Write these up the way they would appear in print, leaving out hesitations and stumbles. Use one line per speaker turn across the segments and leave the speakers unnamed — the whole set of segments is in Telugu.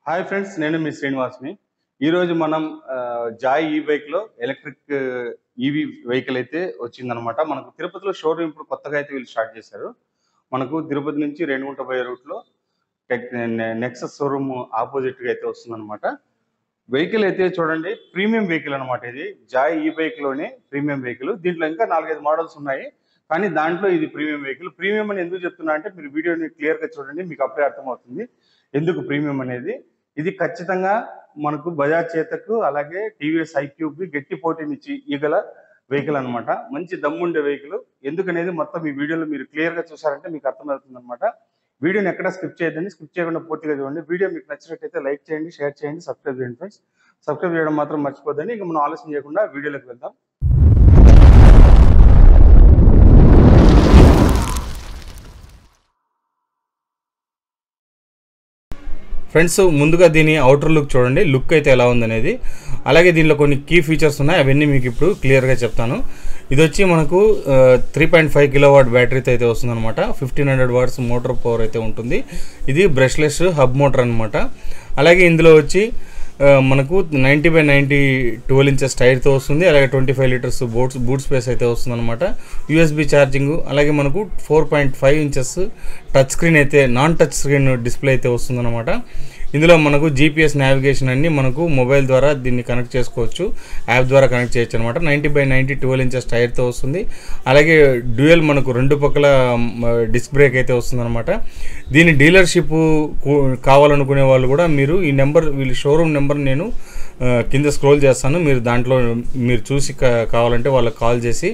హాయ్ ఫ్రెండ్స్, నేను మీ శ్రీనివాస్ని. ఈరోజు మనం జాయ్ ఈ బైక్లో ఎలక్ట్రిక్ ఈవీ వెహికల్ అయితే వచ్చిందనమాట. మనకు తిరుపతిలో షోరూమ్ ఇప్పుడు కొత్తగా అయితే వీళ్ళు స్టార్ట్ చేశారు. మనకు తిరుపతి నుంచి రేణిగుంట పోయే రూట్లో నెక్సస్ షోరూమ్ ఆపోజిట్గా అయితే వస్తుందన్నమాట. వెహికల్ అయితే చూడండి, ప్రీమియం వెహికల్ అనమాట. ఇది జాయ్ ఈ బైక్లోనే ప్రీమియం వెహికల్. దీంట్లో ఇంకా 4-5 మోడల్స్ ఉన్నాయి, కానీ దాంట్లో ఇది ప్రీమియం వెహికల్. ప్రీమియం అని ఎందుకు చెప్తున్నా అంటే, మీరు వీడియోని క్లియర్గా చూడండి, మీకు అప్పుడే అర్థమవుతుంది ఎందుకు ప్రీమియం అనేది. ఇది ఖచ్చితంగా మనకు బజాజ్ చేతకు అలాగే టీవీఎస్ ఐక్యూబి గట్టి పోటీనిచ్చి ఈగల వెహికల్ అనమాట. మంచి దమ్ముండే వెహికల్. ఎందుకనేది మొత్తం ఈ వీడియోలో మీరు క్లియర్గా చూసారంటే మీకు అర్థమవుతుంది అనమాట. వీడియోని ఎక్కడ స్కిప్ చేయొద్దండి, స్కిప్ చేయకుండా పూర్తిగా చూడండి. వీడియో మీకు నచ్చినట్టయితే లైక్ చేయండి, షేర్ చేయండి, సబ్స్క్రైబ్ చేయండి ఫ్రెండ్స్. సబ్స్క్రైబ్ చేయడం మాత్రం మర్చిపోద్దండి. ఇక మనం ఆలస్యం చేయకుండా వీడియోలోకి వెళ్దాం. ఫ్రెండ్స్, ముందుగా దీని అవుటర్ లుక్ చూడండి, లుక్ అయితే ఎలా ఉందనేది. అలాగే దీనిలో కొన్ని కీ ఫీచర్స్ ఉన్నాయి, అవన్నీ మీకు ఇప్పుడు క్లియర్గా చెప్తాను. ఇది వచ్చి మనకు 3.5 కిలోవాట్ బ్యాటరీతో అయితే వస్తుందన్నమాట. 1500 వాట్స్ మోటార్ పవర్ అయితే ఉంటుంది. ఇది బ్రష్లెస్ హబ్ మోటార్ అనమాట. అలాగే ఇందులో వచ్చి మనకు 90/90 12 ఇంచెస్ టైర్తో వస్తుంది. అలాగే 25 లీటర్స్ బూట్ స్పేస్ అయితే వస్తుంది అనమాట. యూఎస్బి ఛార్జింగ్, అలాగే మనకు 4.5 ఇంచెస్ టచ్ స్క్రీన్ అయితే, నాన్ టచ్ స్క్రీన్ డిస్ప్లే అయితే వస్తుందన్నమాట. ఇందులో మనకు జీపీఎస్ నావిగేషన్ అన్ని మనకు మొబైల్ ద్వారా దీన్ని కనెక్ట్ చేసుకోవచ్చు, యాప్ ద్వారా కనెక్ట్ చేయొచ్చు అనమాట. 90/90 12 ఇంచెస్ టైర్తో వస్తుంది. అలాగే డ్యూయల్ మనకు రెండు పక్కల డిస్క్ బ్రేక్ అయితే వస్తుందన్నమాట. దీని డీలర్షిప్ కావాలనుకునే వాళ్ళు కూడా మీరు ఈ నెంబర్, వీళ్ళు షోరూమ్ నెంబర్ నేను కింద స్క్రోల్ చేస్తాను, మీరు దాంట్లో మీరు చూసి కావాలంటే వాళ్ళకి కాల్ చేసి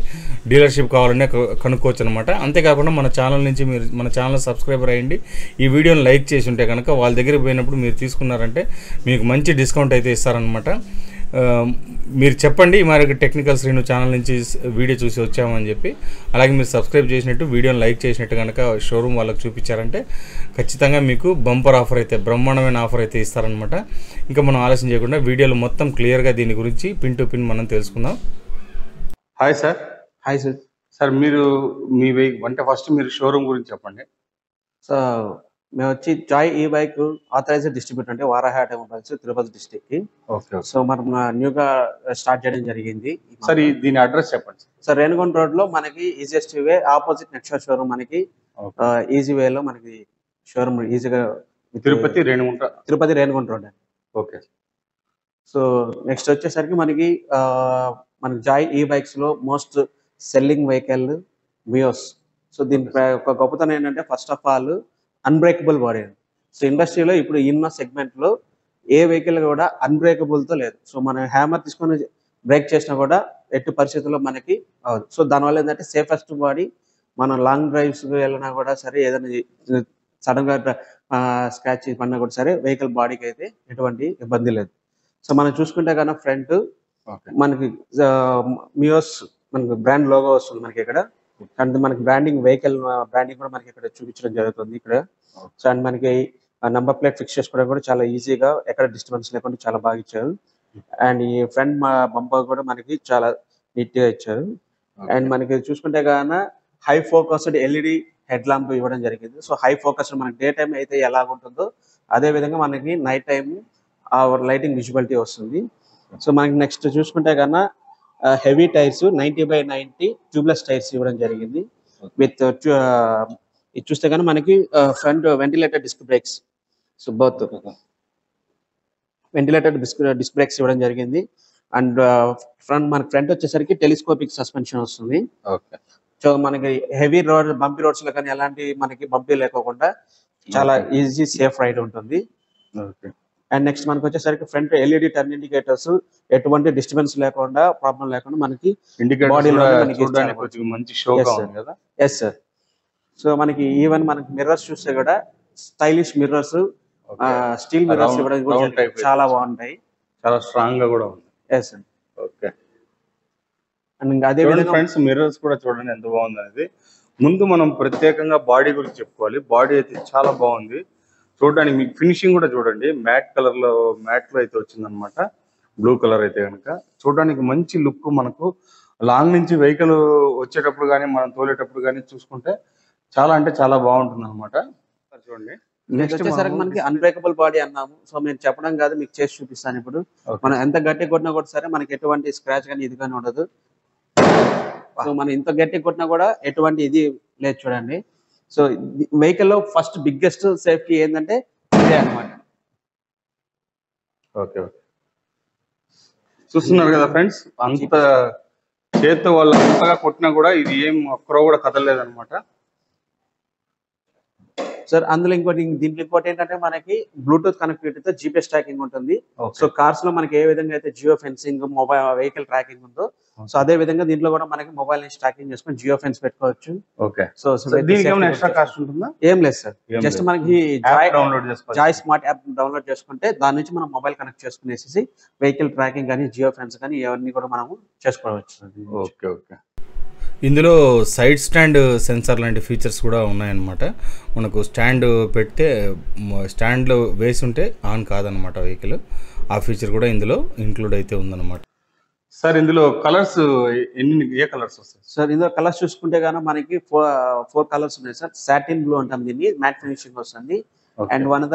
డీలర్షిప్ కావాలంటే కనుక్కోవచ్చు అనమాట. అంతేకాకుండా మన ఛానల్ నుంచి మీరు మన ఛానల్ సబ్స్క్రైబర్ అయ్యండి, ఈ వీడియోని లైక్ చేసి ఉంటే కనుక వాళ్ళ దగ్గరికి పోయినప్పుడు మీరు తీసుకున్నారంటే మీకు మంచి డిస్కౌంట్ అయితే ఇస్తారనమాట. మీరు చెప్పండి, మరి టెక్నికల్ శ్రీను ఛానల్ నుంచి వీడియో చూసి వచ్చామని చెప్పి. అలాగే మీరు సబ్స్క్రైబ్ చేసినట్టు, వీడియోని లైక్ చేసినట్టు కనుక షోరూమ్ వాళ్ళకి చూపించారంటే ఖచ్చితంగా మీకు బంపర్ ఆఫర్ అయితే, బ్రహ్మాండమైన ఆఫర్ అయితే ఇస్తారనమాట. ఇంకా మనం ఆలస్యం చేయకుండా వీడియోలో మొత్తం క్లియర్గా దీని గురించి పిన్ టు పిన్ మనం తెలుసుకుందాం. Hi sir.
Hi sir.
Sir, మీరు అంటే ఫస్ట్ మీరు షోరూమ్ గురించి చెప్పండి.
సో మేము వచ్చి జాయ్ ఈ బైక్ ఆథరైజ్డ్ డిస్ట్రిబ్యూటర్ అంటే వారాహి ఆటోమొబైల్స్, తిరుపతి డిస్ట్రిక్ట్ కి.
ఓకే.
సో మనం న్యూగా స్టార్ట్ చేయడం జరిగింది.
సార్, దీని అడ్రస్ చెప్పండి.
సార్, రేణిగుంట రోడ్ లో మనకి easiest way opposite Nexus showroom, మనకి ఈజీ వే లో మనకి షోరూమ్ ఈజీగా
తిరుపతి
రేణిగుంట రోడ్ అండి.
ఓకే.
సో నెక్స్ట్ వచ్చేసరికి మనకి జాయ్ ఈ బైక్స్ లో మోస్ట్ సెల్లింగ్ వెహికల్ మియోస్. సో దీని ఒక గొప్పతనం ఏంటంటే, first of all unbreakable body. So ఇండస్ట్రీలో ఇప్పుడు ఉన్న సెగ్మెంట్ లో ఏ వెహికల్ కూడా అన్బ్రేకబుల్ తో లేదు. సో మనం హ్యామర్ తీసుకొని బ్రేక్ చేసినా కూడా ఎట్టి పరిస్థితుల్లో మనకి అవ్వదు. సో దానివల్ల ఏంటంటే సేఫెస్ట్ బాడీ. మనం లాంగ్ డ్రైవ్స్ వెళ్ళినా కూడా సరే, ఏదైనా సడన్ గా స్క్రాచ్ పడినా కూడా సరే, వెహికల్ బాడీకి అయితే ఎటువంటి ఇబ్బంది లేదు. సో మనం చూసుకుంటే కన్నా ఫ్రంట్ మనకి మియోస్ మనకి బ్రాండ్ లోగో వస్తుంది మనకి ఇక్కడ. అండ్ మనకి బ్రాండింగ్, వెహికల్ బ్రాండింగ్ కూడా మనకి ఇక్కడ చూపించడం జరుగుతుంది ఇక్కడ. సో అండ్ మనకి నంబర్ ప్లేట్ ఫిక్స్ చేసుకోవడం కూడా చాలా ఈజీగా, ఎక్కడ డిస్టర్బెన్స్ లేకుండా చాలా బాగా ఇచ్చారు. అండ్ ఈ ఫ్రంట్ బంపర్ కూడా మనకి చాలా నీట్ గా ఇచ్చారు. అండ్ మనకి చూసుకుంటే గాన high focused LED head lamp ఇవ్వడం జరిగింది. సో హై ఫోకస్డ్ మనకి డే టైం అయితే ఎలా ఉంటుందో అదే విధంగా మనకి నైట్ టైం లైటింగ్ విజిబిలిటీ వస్తుంది. సో మనకి నెక్స్ట్ చూసుకుంటే కన్నా హెవీ టైర్స్ 90/90 ట్యూబ్లెస్ టైర్స్ ఇవ్వడం జరిగింది. విత్ ఇది చూస్తే కానీ మనకి front ventilated disc brakes. So both ventilated disc brakes ఇవ్వడం జరిగింది. అండ్ మనకి ఫ్రంట్ వచ్చేసరికి టెలిస్కోపిక్ సస్పెన్షన్ వస్తుంది. సో మనకి హెవీ రోడ్, బంపీ రోడ్స్ లో కానీ ఎలాంటి మనకి బంపీ లేకోకుండా చాలా ఈజీ సేఫ్ రైడ్ ఉంటుంది. అండ్ నెక్స్ట్ మనకి వచ్చేసరికి ఫ్రంట్ ఎల్ఈడి టర్న్ ఇండికేటర్స్, ఎటువంటి డిస్టర్బెన్స్ లేకుండా, ప్రాబ్లం లేకుండా మనకి బాడీలో
మంచి షోగా ఉంది కదా.
Yes sir. సో మనకి ఈవెన్ మనకి మిర్రర్స్ చూస్తే కూడా స్టైలిష్ మిర్రర్స్, స్టీల్ మిర్రర్స్ ఇవ్వడం చాలా బాగుంటాయి,
చాలా స్ట్రాంగ్ గా కూడా ఉంది.
Yes sir.
ఓకే.
అండ్ అదే విధంగా
ఫ్రెండ్స్, మిర్రర్స్ కూడా చూడండి ఎంత బాగుంది అనేది. ముందు మనం ప్రత్యేకంగా బాడీ గురించి చెప్పుకోవాలి. బాడీ అయితే చాలా బాగుంది చూడడానికి. మీకు ఫినిషింగ్ కూడా చూడండి, మ్యాట్ లో అయితే వచ్చిందనమాట. బ్లూ కలర్ అయితే కనుక చూడడానికి మంచి లుక్. మనకు లాంగ్ నుంచి వెహికల్ వచ్చేటప్పుడు కానీ, మనం తోలేటప్పుడు కానీ చూసుకుంటే చాలా అంటే చాలా బాగుంటుంది అనమాట. చూడండి,
నెక్స్ట్ వచ్చేసరికి మనకి అన్బ్రేకబుల్ బాడీ అన్నాము. సో మేము చెప్పడం కాదు, మీకు చేసి చూపిస్తాను ఇప్పుడు. మనం ఎంత గట్టి కొట్టినా కూడా సరే మనకి ఎటువంటి స్క్రాచ్ కానీ ఇది కానీ ఉండదు. సో మనం ఇంత గట్టి కొట్టినా కూడా ఎటువంటి ఇది లేదు చూడండి. సో వెహికల్ లో ఫస్ట్ బిగ్గెస్ట్ సేఫ్టీ ఏంటంటే ఇదే అనమాట.
ఓకే ఓకే, చూస్తున్నారు కదా ఫ్రెండ్స్, అంత చేత్తో వాళ్ళు అంతగా కొట్టినా కూడా ఇది ఏం ఒక్కరో కూడా కదలలేదు అనమాట.
సార్ అందులో దీంట్లో ఇంకోటి ఏంటంటే మనకి బ్లూటూత్ కనెక్టివిటీతో జీపీఎస్ ట్రాకింగ్ ఉంటుంది. సో కార్స్ లో మనకి ఏ విధంగా అయితే geo fencing mobile vehicle tracking ఉందో, సో అదే విధంగా దీంట్లో కూడా మనకి మొబైల్ నుంచి ట్రాకింగ్ చేసుకొని జియో ఫెన్స్ పెట్టుకోవచ్చు.
ఓకే,
సో
ఎక్స్ట్రా కాస్ట్ ఉంటుందా?
ఏం లేదు సార్, జస్ట్ మనకి జాయ్ స్మార్ట్ యాప్ డౌన్లోడ్ చేసుకుంటే దాని నుంచి మనం మొబైల్ కనెక్ట్ చేసుకునేసి వెహికల్ ట్రాకింగ్ కానీ జియో ఫెన్స్ కానీ ఇవన్నీ కూడా మనము చేసుకోవచ్చు.
ఓకే ఓకే, ఇందులో సైడ్ స్టాండ్ సెన్సార్ లాంటి ఫీచర్స్ కూడా ఉన్నాయన్నమాట. మనకు స్టాండ్ పెడితే స్టాండ్లో వేసి ఉంటే ఆన్ కాదనమాట వెహికల్. ఆ ఫీచర్ కూడా ఇందులో ఇంక్లూడ్ అయితే ఉందన్నమాట. సార్ ఇందులో కలర్స్ ఏ కలర్స్ వస్తాయి
సార్? ఇందులో కలర్స్ చూసుకుంటే కనుక మనకి 4 కలర్స్ ఉన్నాయి సార్. సాటిన్ బ్లూ అంటాం దీన్ని, మ్యాట్ ఫినిషింగ్ వస్తుంది. And one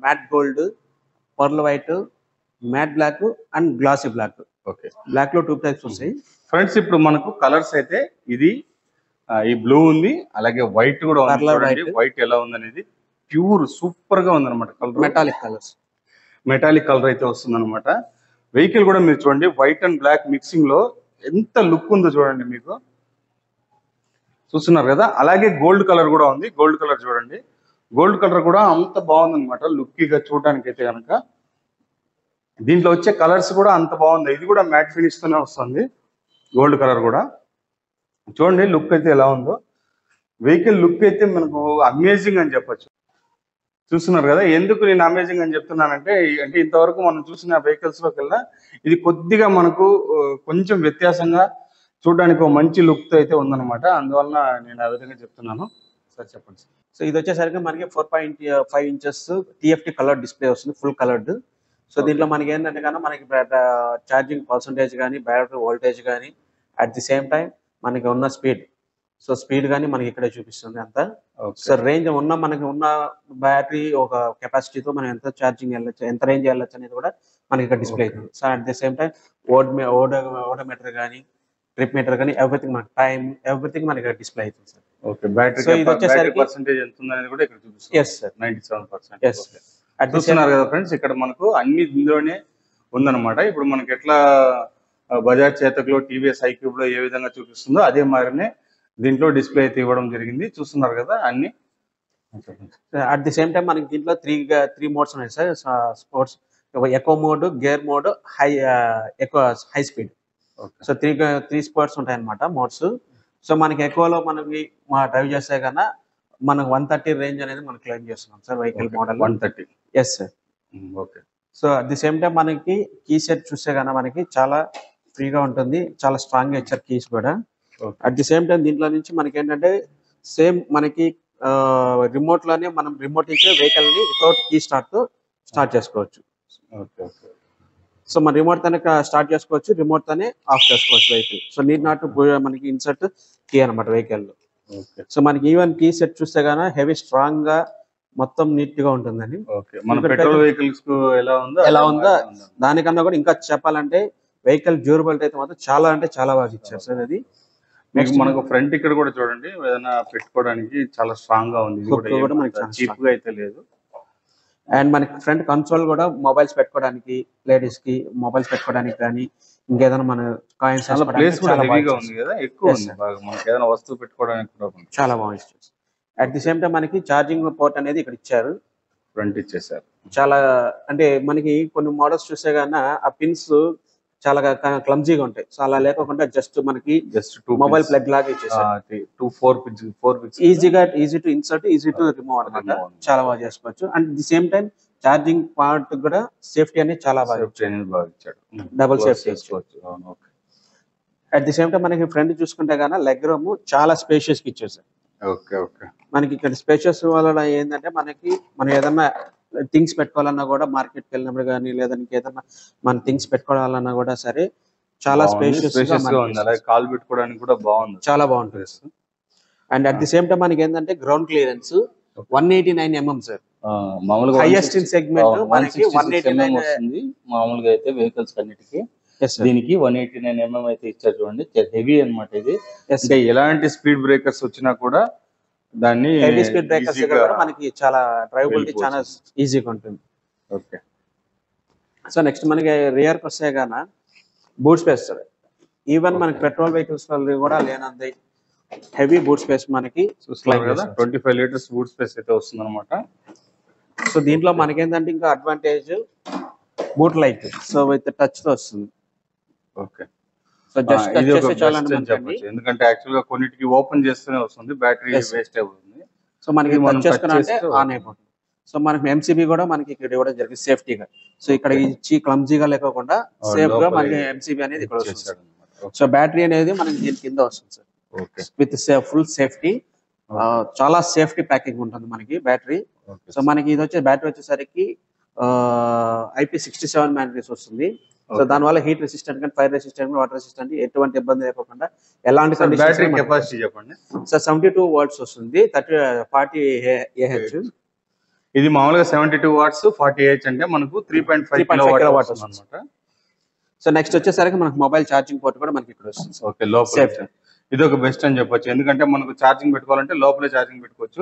matte gold, pearl white, matte black and glossy black.
Okay,
black లో 2 టైప్స్ వస్తాయి
ఫ్రెండ్స్. ఇప్పుడు మనకు కలర్స్ అయితే ఇది ఈ బ్లూ ఉంది, అలాగే వైట్ కూడా ఉంది. వైట్ ఎలా ఉందనేది ప్యూర్ సూపర్ గా ఉందన్నమాట. కలర్ మెటాలిక్ కలర్ అయితే వస్తుంది అనమాట. వెహికల్ కూడా మీరు చూడండి, వైట్ అండ్ బ్లాక్ మిక్సింగ్ లో ఎంత లుక్ ఉందో చూడండి, మీకు చూస్తున్నారు కదా. అలాగే గోల్డ్ కలర్ కూడా ఉంది. గోల్డ్ కలర్ చూడండి, గోల్డ్ కలర్ కూడా అంత బాగుంది అనమాట లుక్కీగా చూడడానికి అయితే కనుక. దీంట్లో వచ్చే కలర్స్ కూడా అంత బాగుంది. ఇది కూడా మ్యాట్ ఫినిష్ తోనే వస్తుంది, గోల్డ్ కలర్ కూడా. చూడండి లుక్ అయితే ఎలా ఉందో. వెహికల్ లుక్ అయితే మనకు అమేజింగ్ అని చెప్పొచ్చు. చూస్తున్నారు కదా. ఎందుకు నేను అమేజింగ్ అని చెప్తున్నానంటే, అంటే ఇంతవరకు మనం చూసిన వెహికల్స్ లోకి వెళ్ళా ఇది కొద్దిగా మనకు కొంచెం వ్యత్యాసంగా చూడడానికి ఒక మంచి లుక్ తో అయితే ఉందన్నమాట. అందువల్ల నేను ఆ విధంగా చెప్తున్నాను. సార్ చెప్పండి.
సో ఇది వచ్చేసరికి మనకి 4.5 ఇంచెస్ టీఎఫ్టీ కలర్ డిస్ప్లే వస్తుంది, ఫుల్ కలర్డ్. సో దీంట్లో మనకి ఏంటంటే కానీ మనకి ఛార్జింగ్ పర్సంటేజ్ కానీ, బ్యాటరీ వోల్టేజ్ కానీ, అట్ ది సేమ్ టైం మనకి ఉన్న స్పీడ్, సో స్పీడ్ కానీ మనకి ఇక్కడే చూపిస్తుంది అంతా. సో రేంజ్ మనకి ఉన్న బ్యాటరీ ఒక కెపాసిటీతో మనం ఎంత ఛార్జింగ్ వెళ్ళొచ్చు, ఎంత రేంజ్ వెళ్ళొచ్చు అనేది కూడా మనకి ఇక్కడ డిస్ప్లే అవుతుంది. So at the same time odometer కానీ, ట్రిప్ మీటర్ కానీ, ఎవ్రీథింగ్ మన టైం ఎవ్రీథింగ్ మనకి ఇక్కడ డిస్ప్లే అవుతుంది సార్.
ఓకే, బ్యాటరీ సో ఇది వచ్చేసరికి పర్సెంటేజ్ ఎంత ఉందనేది కూడా ఇక్కడ చూపిస్తుంది.
Yes sir,
97%. ఎస్ చూస్తున్నారు కదా ఫ్రెండ్స్, ఇక్కడ మనకు అన్ని ఇందులోనే ఉందన్నమాట. ఇప్పుడు మనకి ఎట్లా బజాజ్ చేతక్లో, టీవీఎస్ ఐక్యూబ్ లో ఏ విధంగా చూపిస్తుందో అదే మారినే దీంట్లో డిస్ప్లే అయితే ఇవ్వడం జరిగింది. చూస్తున్నారు కదా అన్ని.
అట్ ది సేమ్ టైం మనకి దీంట్లో త్రీ మోడ్స్ ఉన్నాయి sir. Sports, echo mode, gear mode, high speed. So three sports ఉంటాయి అనమాట మోడ్స్. సో మనకి ఎకోలో మనకి డ్రైవ్ చేస్తే కన్నా మనకు 130 రేంజ్ అనేది మనం క్లెయిమ్ చేస్తున్నాం sir vehicle model.
130.
Yes sir.
Okay.
So at the same time మనకి కీ సెట్ చూస్తే కన్నా మనకి చాలా ఫ్రీగా ఉంటుంది, చాలా స్ట్రాంగ్ గా ఇచ్చారు కీస్ కూడా. అట్ ది సేమ్ టైం దీంట్లో నుంచి మనకి ఏంటంటే సేమ్ మనకి రిమోట్ లోనే మనం రిమోట్ నుంచి వెహికల్ ని వితౌట్ కీ స్టార్ట్ చేసుకోవచ్చు. సో మన రిమోట్ తోనే స్టార్ట్ చేసుకోవచ్చు, రిమోట్ తోనే ఆఫ్ చేసుకోవచ్చు వెహికల్. సో నీడ్ నాట్ మనకి ఇన్సర్ట్ కీ అనమాట వెహికల్ లో. సో మనకి ఈవెన్ కీ సెట్ చూస్తే గానీ హెవీ స్ట్రాంగ్ గా మొత్తం నీట్ గా ఉంటుందండి. ఎలా ఉందో దానికన్నా కూడా ఇంకా చెప్పాలంటే వెహికల్ డ్యూరబిలిటీ అయితే మాత్రం చాలా అంటే చాలా బాగా ఇచ్చారు సార్. అది
నెక్స్ట్ మనకు ఫ్రంట్ ఇక్కడ కూడా చూడండి, ఏదైనా పెట్టుకోవడానికి చాలా స్ట్రాంగ్ గా ఉంది, చీప్ గా అయితే లేదు.
అండ్ మనకి ఫ్రంట్ కన్సోల్ కూడా మొబైల్స్ పెట్టుకోవడానికి, లేడీస్ కి మొబైల్స్ పెట్టుకోవడానికి కానీ, ఇంకేదైనా మన కాయిన్స్
ప్లేస్ కూడా హెవీగా ఉంది కదా, ఎక్కువ ఉంది బాగా. మనకి ఏదైనా వస్తువు పెట్టుకోవడానికి కూడా
చాలా బాగుంది. అట్ ది సేమ్ టైం మనకి ఛార్జింగ్ పోర్ట్ అనేది ఇక్కడ ఇచ్చారు,
ఫ్రంట్ ఇచ్చేసారు.
చాలా అంటే మనకి కొన్ని మోడల్స్ చూస్తే గానీ ఆ పిన్స్ చాలా క్లమ్జీగా ఉంటాయి. సో అలా లేకుండా జస్ట్ మనకి మొబైల్ ప్లగ్ లాగా ఇచ్చేసారు.
4 pins
easy to insert, easy to remove అనమాట. చాలా బాగా చేసుకోవచ్చు. And the same time charging part కూడా సేఫ్టీ అనేది చాలా బాగా
ఇచ్చాడు,
డబుల్ సేఫ్టీ ఇచ్చుకోవచ్చు. అట్ ది సేమ్ టైం మనకి ఫ్రంట్ చూసుకుంటే గానీ లెగ్ రూమ్ చాలా స్పేషియస్ గా ఇచ్చారు సార్. మనకి ఇక్కడ స్పేషియస్ వల్ల ఏంటంటే మనం ఏదన్నా థింగ్స్ పెట్టుకోవాలన్నా కూడా మార్కెట్కి వెళ్ళినప్పుడు కానీ, లేదా ఏదన్నా మన థింగ్స్ పెట్టుకోవాలన్నా కూడా సరే చాలా స్పేషియస్ గా ఉంది.
కాల్ పెట్టుకోవడానికి కూడా బాగుంది,
చాలా బాగుంటుంది. And at the same time మనకి ఏంటంటే గ్రౌండ్ క్లియరెన్స్ 189 mm సార్.
మామూలుగా
హైయెస్ట్ ఇన్ సెగ్మెంట్ మనకి 189
వస్తుంది మామూలుగా అయితే వెహికల్స్ అన్నిటికీ. దీనికి 189 mm అయితే ఇచ్చారు చూడండి, హెవీ అన్నమాట ఇది. అంటే ఎలాంటి స్పీడ్ బ్రేకర్స్ వచ్చినా కూడా దాన్ని
హెవీ స్పీడ్ బ్రేకర్స్ కూడా మనకి చాలా డ్రైవబిలిటీ చాలా ఈజీగా ఉంటుంది.
ఓకే.
సో నెక్స్ట్ మనకి రియర్ కి వస్తే గాన బూట్ స్పేస్ సార్. ఈవెన్ మనకి పెట్రోల్ వెహికల్స్ కూడా లేనంది హెవీ బూట్ స్పేస్ మనకి
చూస్తున్నారు కదా, 25 లీటర్స్ బూట్ స్పేస్ అయితే వస్తుంది అనమాట.
సో దీంట్లో మనకి ఏంటంటే ఇంకా advantage boot light, so with touch తో వస్తుంది.
ఓకే.
సో జస్ట్ టచ్ చేస్తే చాలా
చెప్పొచ్చు, ఎందుకంటే యాక్చువల్ గా కొన్నిటికి ఓపెన్ చేస్తూనే వస్తుంది, బ్యాటరీ వేస్ట్ అవుతుంది.
సో మనకి టచ్ చేసుకున్నా అంటే ఆన్ అయిపోతుంది. సో మనకి ఎంసీబీ కూడా మనకి ఇక్కడ ఇవ్వడం జరిగింది సేఫ్టీగా. సో ఇక్కడ ఇచ్చి క్లమ్జీగా లేకుండా సేఫ్ గా మనకి ఎంసీబీ అనేది ఇక్కడ వస్తుంది. సో బ్యాటరీ అనేది మనకి దీని కింద వస్తుంది సార్, విత్ ఫుల్ సేఫ్టీ. చాలా సేఫ్టీ ప్యాకింగ్ ఉంటుంది మనకి బ్యాటరీ. సో మనకి ఇది వచ్చే బ్యాటరీ వచ్చేసరికి IP67 బ్యాటరీస్ వస్తుంది. సో దానివల్ల హీట్ రెసిస్టెంట్ కానీ ఫైర్ రెసిస్టెంట్ వాటర్ రెసిస్టెంట్ ఎటువంటి ఇబ్బంది లేకుండా ఎలాంటి
బ్యాటరీ కెపాసిటీ చెప్పండి.
సో 72 వాట్స్ వస్తుంది, 40 AH.
ఇది మామూలుగా 72 వాట్స్ 40 AH అంటే మనకు 3.5 కిలోవాట్ అన్నమాట.
సో నెక్స్ట్ వచ్చేసరికి మనకు మొబైల్ ఛార్జింగ్ పోర్ట్ కూడా మనకి ఇక్కడ వస్తుంది.
ఓకే, లోపల ఇది ఒక బెస్ట్ అని చెప్పొచ్చు, ఎందుకంటే మనకు ఛార్జింగ్ పెట్టుకోవాలంటే లోపలే ఛార్జింగ్ పెట్టుకోవచ్చు.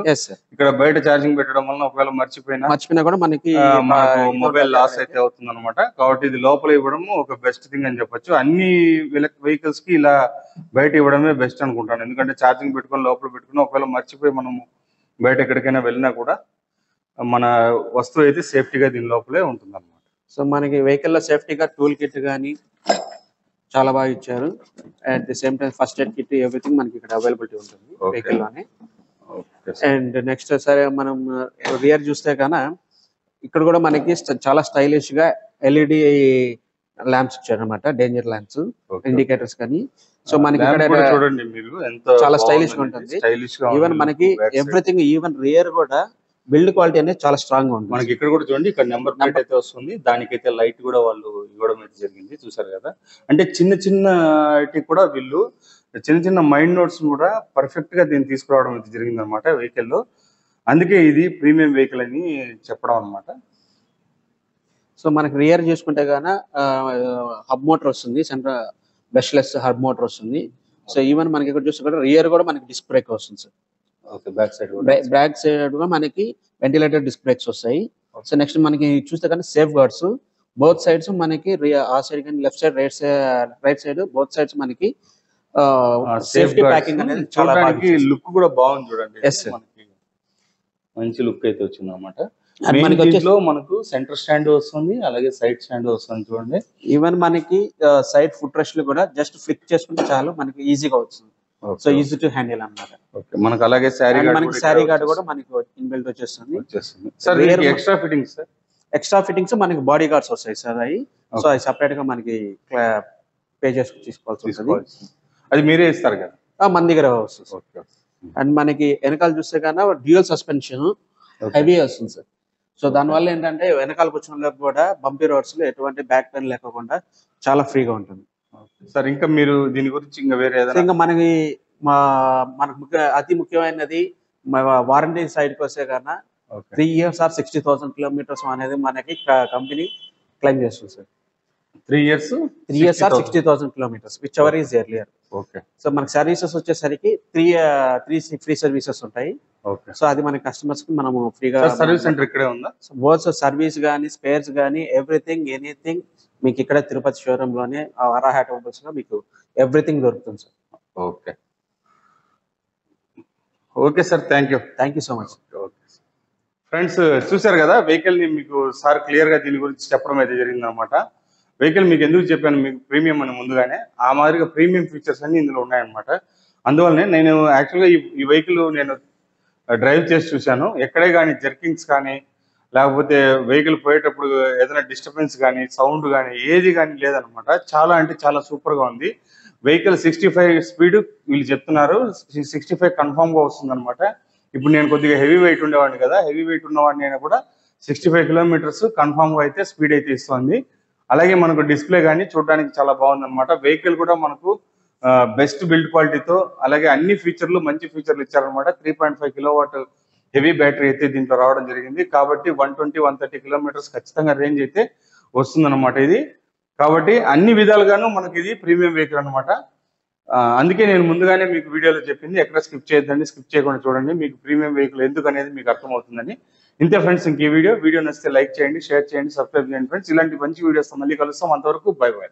ఇక్కడ బయట ఛార్జింగ్ పెట్టడం వల్ల ఒకవేళ మర్చిపోయినా కూడా మనకి మొబైల్ లాస్ అయితే అవుతుంది అనమాట. కాబట్టి ఇది లోపల ఇవ్వడం ఒక బెస్ట్ థింగ్ అని చెప్పొచ్చు. అన్ని వెహికల్స్ కి ఇలా బయట ఇవ్వడమే బెస్ట్ అనుకుంటాను, ఎందుకంటే ఛార్జింగ్ పెట్టుకొని లోపల పెట్టుకుని ఒకవేళ మర్చిపోయి మనము బయట ఎక్కడికైనా వెళ్ళినా కూడా మన వస్తువు అయితే సేఫ్టీగా దీని లోపలే ఉంటుంది అనమాట.
సో మనకి వెహికల్ లో సేఫ్టీగా టూల్ కిట్ కానీ చాలా బాగా ఇచ్చారు. At the same time first aid kit everything మనకి ఇక్కడ అవైలబిలిటీ ఉంటుంది వెహికల్ లోనే. అండ్ నెక్స్ట్ సరే మనం రియర్ చూస్తే కన్నా ఇక్కడ కూడా మనకి చాలా స్టైలిష్ గా LED ల్యాంప్స్ ఇచ్చారు అనమాట, డేంజర్ ల్యాంప్స్, ఇండికేటర్స్ కానీ. సో మనకి ఇక్కడ
చూడండి మీరు ఎంత
చాలా స్టైలిష్ గా ఉంటుంది. ఈవెన్ మనకి ఎవ్రీథింగ్ ఈవెన్ రియర్ కూడా బిల్డ్ క్వాలిటీ అనేది చాలా స్ట్రాంగ్ గా ఉంటుంది.
మనకి ఇక్కడ కూడా చూడండి, ఇక్కడ నెంబర్ ప్లేట్ అయితే వస్తుంది, దానికైతే లైట్ కూడా వాళ్ళు ఇవ్వడం అయితే జరిగింది, చూసారు కదా. అంటే చిన్న చిన్న కూడా వీళ్ళు చిన్న మైండ్ నోట్స్ కూడా పర్ఫెక్ట్ గా దీన్ని తీసుకురావడం అయితే జరిగింది అనమాట వెహికల్ లో. అందుకే ఇది ప్రీమియం వెహికల్ అని చెప్పడం అనమాట.
సో మనకి రియర్ చూసుకుంటే గానా హబ్ మోటార్ వస్తుంది, సెంటర్ బ్రష్లెస్ హబ్ మోటార్ వస్తుంది. సో ఈవెన్ మనకి ఇక్కడ చూస్తే కూడా రియర్ కూడా మనకి డిస్క్ బ్రేక్ వస్తుంది సార్. బ్యాక్ సైడ్ కూడా మనకి వెంటిలేటెడ్ డిస్క్ బ్రేక్స్ వస్తాయి. సో నెక్స్ట్ మనకి చూస్తే కానీ సేఫ్ గార్డ్స్ బోత్ సైడ్స్ మనకి ఆ సైడ్ కానీ left side right side both sides మనకి సేఫ్టీ ప్యాకింగ్ అనేది చాలా
లుక్ కూడా బాగుంది చూడండి. మనకి మంచి లుక్ అయితే వచ్చింది అనమాట. మనకు సెంటర్ స్టాండ్ వస్తుంది, అలాగే సైడ్ స్టాండ్ వస్తుంది చూడండి.
ఈవెన్ మనకి సైడ్ ఫుట్ రెస్ట్ కూడా జస్ట్ ఫిట్ చేసుకుంటే చాలు మనకి ఈజీగా వస్తుంది. సో ఈజీ టు హ్యాండిల్ అన్నమాట.
మనకి అలాగే
శారీ గార్డ్ కూడా మనకి ఇన్బిల్ట్ వచ్చేస్తుంది.
ఎక్స్ట్రా ఫిట్టింగ్స్
మనకి బాడీ గార్డ్స్ వస్తాయి సార్ అవి. సో అవి సెపరేట్ గా మనకి పే చేసుకుని తీసుకోవాల్సి ఉంటుంది.
అది మీరే ఇస్తారు కదా?
మన దగ్గర వస్తుంది. అండ్ మనకి వెనకాల చూస్తే కన్నా డ్యూయల్ సస్పెన్షన్ హెవీ వస్తుంది సార్. సో దానివల్ల ఏంటంటే వెనకాల కూర్చున్న కూడా బంపీ రోడ్స్ లో ఎటువంటి బ్యాక్ పెయిన్ లేకుండా చాలా ఫ్రీగా ఉంటుంది
సార్. ఇంకా మీరు దీని గురించి ఇంకా వేరే
ఇంకా మనకి అతి ముఖ్యమైనది వారంటీ సైడ్ కి వస్తే కన్నా 3 years or 60,000 kilometers అనేది మనకి కంపెనీ క్లెయిమ్ చేస్తుంది sir.
3 years
or 60,000 kilometers which ever is earlier. So మనకి సర్వీసెస్ వచ్చేసరికి 3 ఫ్రీ సర్వీసెస్ ఉంటాయి. సో అది మన కస్టమర్స్ కి మనము ఫ్రీగా
సర్వీస్ సెంటర్ ఇక్కడే ఉందా?
బోత్ సర్వీస్ కానీ స్పేర్స్ కానీ ఎనీథింగ్ మీకు ఇక్కడ తిరుపతి షోరూమ్ లోనే వరాహ ఆటోమొబైల్స్ లో మీకు ఎవ్రీథింగ్ దొరుకుతుంది sir.
Okay sir, thank you
so much.
Friends చూసారు కదా, వెహికల్ ని మీకు సార్ క్లియర్ గా దీని గురించి చెప్పడం అయితే జరిగింది అనమాట. వెహికల్ మీకు ఎందుకు చెప్పాను, మీకు ప్రీమియం అని ముందుగానే ఆ మాదిరిగా ప్రీమియం ఫీచర్స్ అన్ని ఇందులో ఉన్నాయన్నమాట. అందువల్లనే నేను యాక్చువల్గా ఈ వెహికల్ నేను డ్రైవ్ చేసి చూశాను. ఎక్కడే కానీ జర్కింగ్స్ కానీ లేకపోతే వెహికల్ పోయేటప్పుడు ఏదైనా డిస్టర్బెన్స్ కానీ సౌండ్ కానీ ఏది కానీ లేదనమాట. చాలా అంటే చాలా సూపర్గా ఉంది వెహికల్. 65 స్పీడ్ వీళ్ళు చెప్తున్నారు, 65 కన్ఫామ్గా వస్తుంది అనమాట. ఇప్పుడు నేను కొద్దిగా హెవీ వెయిట్ ఉండేవాడిని కదా, హెవీ వెయిట్ ఉన్నవాడిని అయినా కూడా 65 kilometers కన్ఫామ్గా అయితే స్పీడ్ అయితే ఇస్తుంది. అలాగే మనకు డిస్ప్లే కానీ చూడడానికి చాలా బాగుంది అనమాట. వెహికల్ కూడా మనకు బెస్ట్ బిల్డ్ క్వాలిటీతో అలాగే అన్ని ఫీచర్లు మంచి ఫీచర్లు ఇచ్చారనమాట. 3.5 kilowatt హెవీ బ్యాటరీ అయితే దీంట్లో రావడం జరిగింది. కాబట్టి 120-130 కిలోమీటర్స్ ఖచ్చితంగా రేంజ్ అయితే వస్తుందన్నమాట ఇది. కాబట్టి అన్ని విధాలుగాను మనకి ఇది ప్రీమియం వెహికల్ అనమాట. అందుకే నేను ముందుగానే మీకు వీడియోలో చెప్పింది, ఎక్కడ స్కిప్ చేయొద్దండి, స్కిప్ చేయకుండా చూడండి, మీకు ప్రీమియం వెహికల్ ఎందుకు అనేది మీకు అర్థమవుతుందని. ఇంతే ఫ్రెండ్స్, ఇంక ఈ వీడియో నచ్చితే లైక్ చేయండి, షేర్ చేయండి, సబ్స్క్రైబ్ చేయండి ఫ్రెండ్స్. ఇలాంటి మంచి వీడియోస్ మళ్ళీ కలుస్తాం. అంతవరకు బై బై.